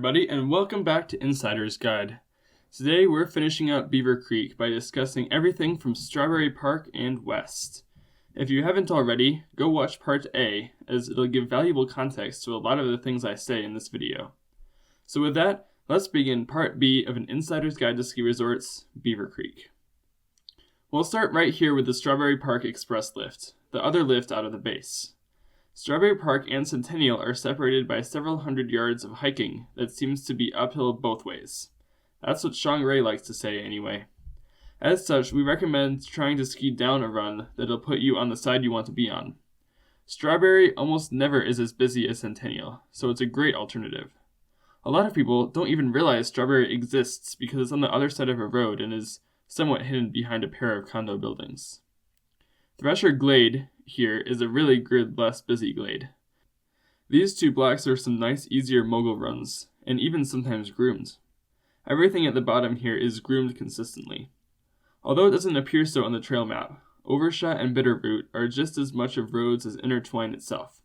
everybody, and welcome back to Insider's Guide. Today we're finishing up Beaver Creek by discussing everything from Strawberry Park and west. If you haven't already, go watch Part A, as it'll give valuable context to a lot of the things I say in this video. So with that, let's begin Part B of an Insider's Guide to Ski Resorts, Beaver Creek. We'll start right here with the Strawberry Park Express lift, the other lift out of the base. Strawberry Park and Centennial are separated by several hundred yards of hiking that seems to be uphill both ways. That's what Shang Ray likes to say anyway. As such, we recommend trying to ski down a run that'll put you on the side you want to be on. Strawberry almost never is as busy as Centennial, so it's a great alternative. A lot of people don't even realize Strawberry exists because it's on the other side of a road and is somewhat hidden behind a pair of condo buildings. Thresher Glade here is a really good, less busy glade. These two blocks are some nice, easier mogul runs, and even sometimes groomed. Everything at the bottom here is groomed consistently. Although it doesn't appear so on the trail map, Overshot and Bitterroot are just as much of roads as Intertwine itself.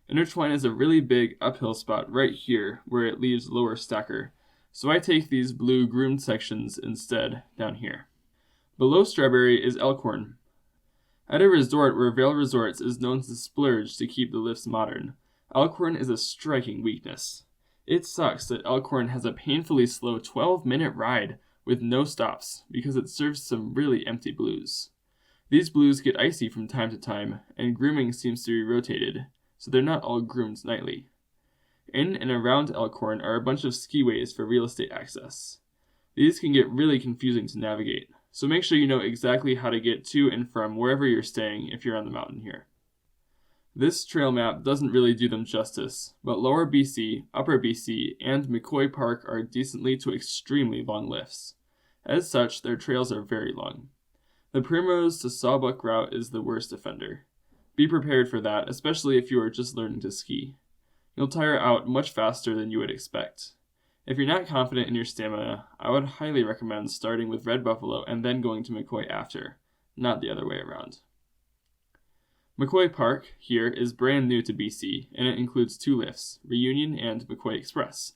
Intertwine is a really big uphill spot right here where it leaves Lower Stacker, so I take these blue groomed sections instead down here. Below Strawberry is Elkhorn. At a resort where Vail Resorts is known to splurge to keep the lifts modern, Elkhorn is a striking weakness. It sucks that Elkhorn has a painfully slow 12-minute ride with no stops because it serves some really empty blues. These blues get icy from time to time, and grooming seems to be rotated, so they're not all groomed nightly. In and around Elkhorn are a bunch of skiways for real estate access. These can get really confusing to navigate, so make sure you know exactly how to get to and from wherever you're staying if you're on the mountain here. This trail map doesn't really do them justice, but Lower BC, Upper BC, and McCoy Park are decently to extremely long lifts. As such, their trails are very long. The Primrose to Sawbuck route is the worst offender. Be prepared for that, especially if you are just learning to ski. You'll tire out much faster than you would expect. If you're not confident in your stamina, I would highly recommend starting with Red Buffalo and then going to McCoy after, not the other way around. McCoy Park here is brand new to BC, and it includes two lifts, Reunion and McCoy Express.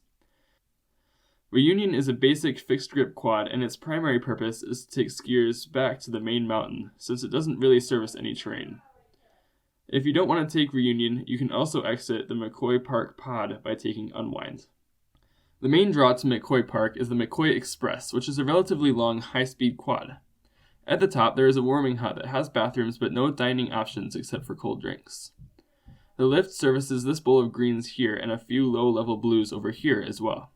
Reunion is a basic fixed grip quad, and its primary purpose is to take skiers back to the main mountain, since it doesn't really service any terrain. If you don't want to take Reunion, you can also exit the McCoy Park pod by taking Unwind. The main draw to McCoy Park is the McCoy Express, which is a relatively long, high-speed quad. At the top, there is a warming hut that has bathrooms but no dining options except for cold drinks. The lift services this bowl of greens here and a few low-level blues over here as well.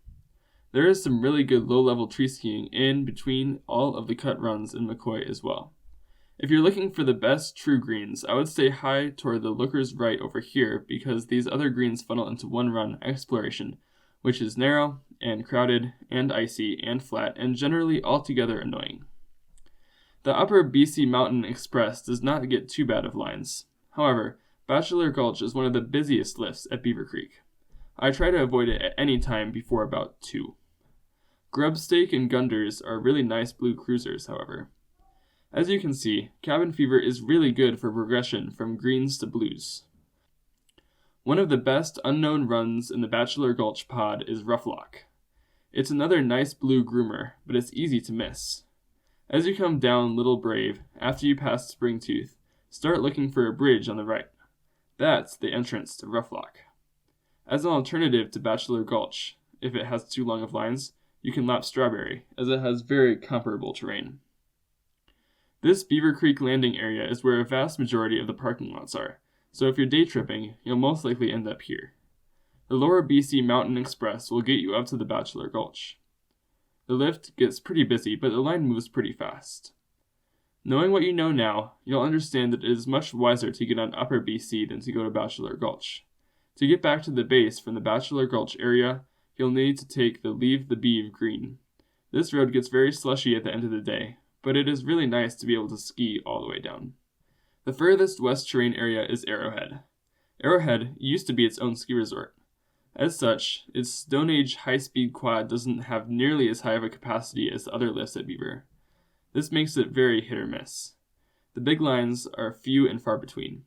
There is some really good low-level tree skiing in between all of the cut runs in McCoy as well. If you're looking for the best true greens, I would stay high toward the Looker's Right over here because these other greens funnel into one run, Exploration, which is narrow and crowded and icy and flat and generally altogether annoying. The Upper BC Mountain Express does not get too bad of lines. However, Bachelor Gulch is one of the busiest lifts at Beaver Creek. I try to avoid it at any time before about 2. Grubstake and Gunders are really nice blue cruisers, however. As you can see, Cabin Fever is really good for progression from greens to blues. One of the best unknown runs in the Bachelor Gulch pod is Rough Lock. It's another nice blue groomer, but it's easy to miss. As you come down Little Brave, after you pass Springtooth, start looking for a bridge on the right. That's the entrance to Rough Lock. As an alternative to Bachelor Gulch, if it has too long of lines, you can lap Strawberry, as it has very comparable terrain. This Beaver Creek landing area is where a vast majority of the parking lots are, so if you're day tripping, you'll most likely end up here. The Lower BC Mountain Express will get you up to the Bachelor Gulch. The lift gets pretty busy, but the line moves pretty fast. Knowing what you know now, you'll understand that it is much wiser to get on Upper BC than to go to Bachelor Gulch. To get back to the base from the Bachelor Gulch area, you'll need to take the Leave the Beeve Green. This road gets very slushy at the end of the day, but it is really nice to be able to ski all the way down. The furthest west terrain area is Arrowhead. Arrowhead used to be its own ski resort. As such, its Stone Age high-speed quad doesn't have nearly as high of a capacity as the other lifts at Beaver. This makes it very hit or miss. The big lines are few and far between.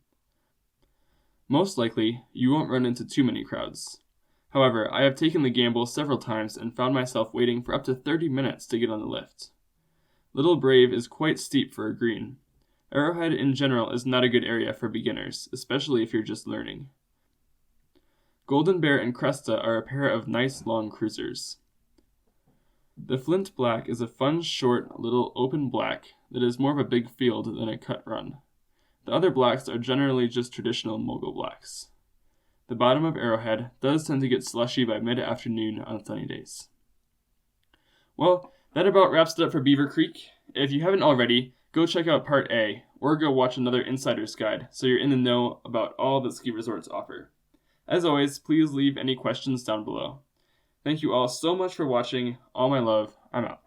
Most likely, you won't run into too many crowds. However, I have taken the gamble several times and found myself waiting for up to 30 minutes to get on the lift. Little Brave is quite steep for a green. Arrowhead in general is not a good area for beginners, especially if you're just learning. Golden Bear and Cresta are a pair of nice long cruisers. The Flint Black is a fun, short, little open black that is more of a big field than a cut run. The other blacks are generally just traditional mogul blacks. The bottom of Arrowhead does tend to get slushy by mid-afternoon on sunny days. Well, that about wraps it up for Beaver Creek. If you haven't already, go check out Part A, or go watch another Insider's Guide so you're in the know about all that ski resorts offer. As always, please leave any questions down below. Thank you all so much for watching. All my love. I'm out.